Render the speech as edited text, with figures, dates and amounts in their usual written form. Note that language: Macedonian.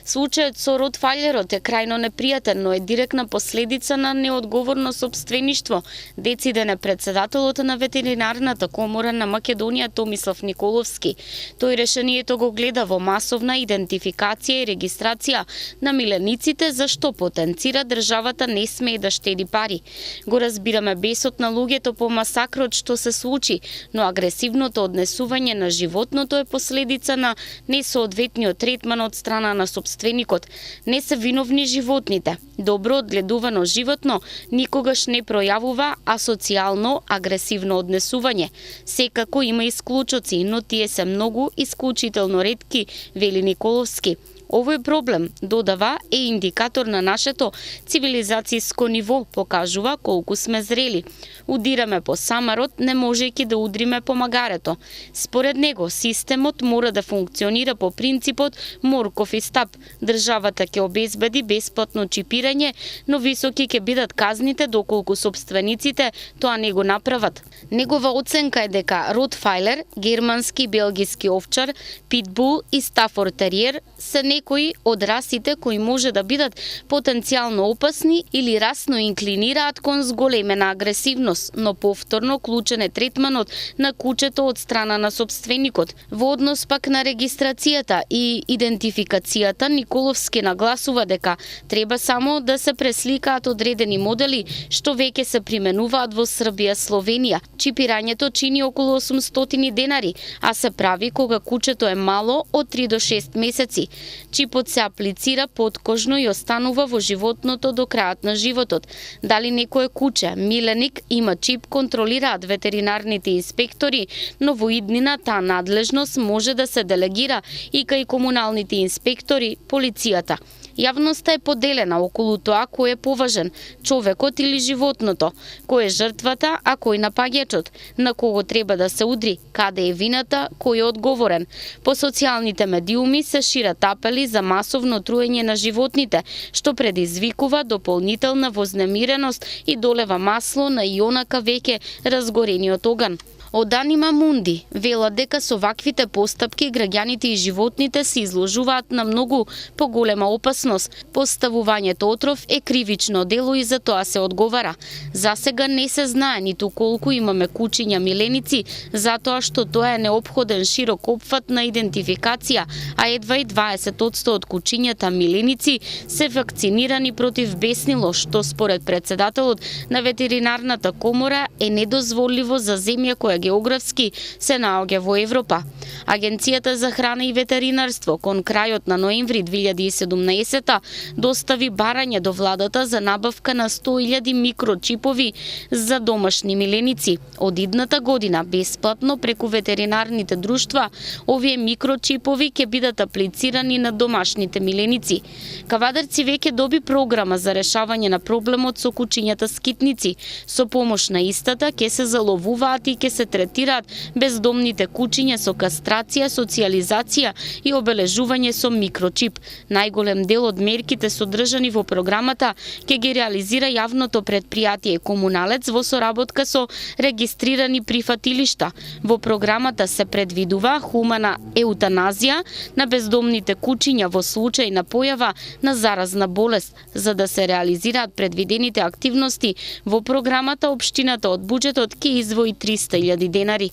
Случајот со ротвајлерот е крајно непријатен, но е директна последица на неодговорно сопствеништво, дециден е председателот на ветеринарната комора на Македонија Томислав Николовски. Тој решението го гледа во масовна идентификација и регистрација на милениците, за што потенцира државата не смее да штеди пари. Го разбираме бесот на луѓето по масакрот што се случи, но агресивното однесување на животното е последица на несоодветниот третман од страна на сопственикот. Не се виновни животните. Добро одгледувано животно никогаш не пројавува асоцијално агресивно однесување. Секако има исклучоци, но тие се многу исклучително ретки, вели Николовски. Овој проблем, додава, е индикатор на нашето цивилизацијско ниво, покажува колку сме зрели. Удираме по самарот, не можејќи да удриме по магарето. Според него, системот мора да функционира по принципот морков и стап. Државата ќе обезбеди бесплатно чипирање, но високи ќе бидат казните доколку сопствениците тоа не го направат. Негова оценка е дека ротвајлер, германски и белгиски овчар, питбул и стафорд териер се некои од расите кои може да бидат потенцијално опасни или расно инклинираат кон зголемена агресивност, но повторно клучен е третманот на кучето од страна на сопственикот. Во однос пак на регистрацијата и идентификацијата, Николовски нагласува дека треба само да се пресликаат одредени модели што веќе се применуваат во Србија, Словенија. Чипирањето чини околу 800 денари, а се прави кога кучето е мало од 3 до 6 месеци. Чипот се аплицира подкожно и останува во животното до крајот на животот. Дали некое куче, миленик, има чип, контролираат ветеринарните инспектори, но во иднина таа надлежност може да се делегира и кај комуналните инспектори, полицијата. Јавноста е поделена околу тоа кој е поважен, човекот или животното, кој е жртвата, а кој напаѓачот, на кого треба да се удри, каде е вината, кој е одговорен. По социјалните медиуми се шират апели за масовно труење на животните, што предизвикува дополнителна вознемиреност и долева масло на ионака веќе разгорениот оган. Од Анима Мунди велат дека со ваквите постапки граѓаните и животните се изложуваат на многу поголема опасност. Поставувањето отров е кривично дело и за тоа се одговара. Засега не се знае ниту колку имаме кучиња миленици, затоа што тоа е неопходен широк опфат на идентификација, а едва и 20% од кучињата миленици се вакцинирани против беснило, што според председателот на ветеринарната комора е недозволиво за земја која географски се наоѓа во Европа. Агенцијата за храна и ветеринарство кон крајот на ноември 2017 достави барање до владата за набавка на 100.000 микрочипови за домашни миленици. Од идната година бесплатно преку ветеринарните друштва овие микрочипови ќе бидат аплицирани на домашните миленици. Кавадарци веќе доби програма за решавање на проблемот со кучињата скитници. Со помош на истата ќе се заловуваат и ќе се третираат бездомните кучиња со кастрација, социјализација и обележување со микрочип. Најголем дел од мерките содржани во програмата ќе ги реализира јавното претпријатие Комуналец во соработка со регистрирани прифатилишта. Во програмата се предвидува хумана еутаназија на бездомните кучиња во случај на појава на заразна болест. За да се реализираат предвидените активности во програмата, општината од буџетот ќе издвои 300.000 денари.